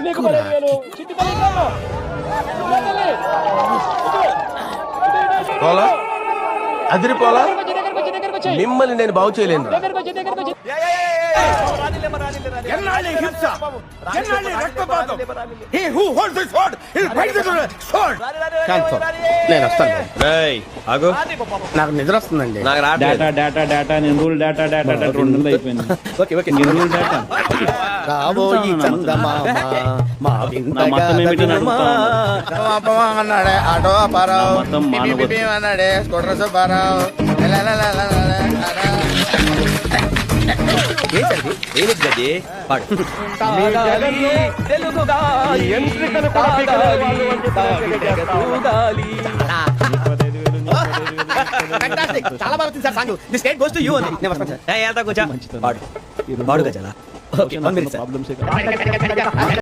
నీకు 15,000 చిట్టి తల్లి ఇవ్వను. తల్లి. పోలా అదిరిపోలా దగ్గరకు వచ్చి మిమ్మల్ని నేను బాగు చేయలేను. దగ్గరకు వచ్చి ఎన్నాళ్ళీ హింస, ఎన్నాళ్ళీ రక్తపాతం. He who holds the sword is right to the sword. నేను వస్తాను. రేయ్ ఆగు. నాకు నిద్ర వస్తుందండి. నాకు డేటా రావట్లేదు. డేటా డేటా నిర్మూల్ డేటా డేటా డేటా 2 నెలలు అయిపోయింది. Okay okay. నిర్మూల్ డేటా రాబోయి చందమామ మా నా మతం ఏమిటి అని అడుగుతా ఉన్నారు. అన్నాడే ఆటో అపారావు, నా మతం మానవత్వం. అన్నాడే స్కూటర్ సుబ్బారావు. ఏంటి గది పాడు. చాలా బాగా వచ్చింది sir song. This state goes to you అని. నేను వస్తాను సార్. కూర్చో పాడు పాడు గజలా. ఈ రోజు ప్రాబ్లమ్సే కదా.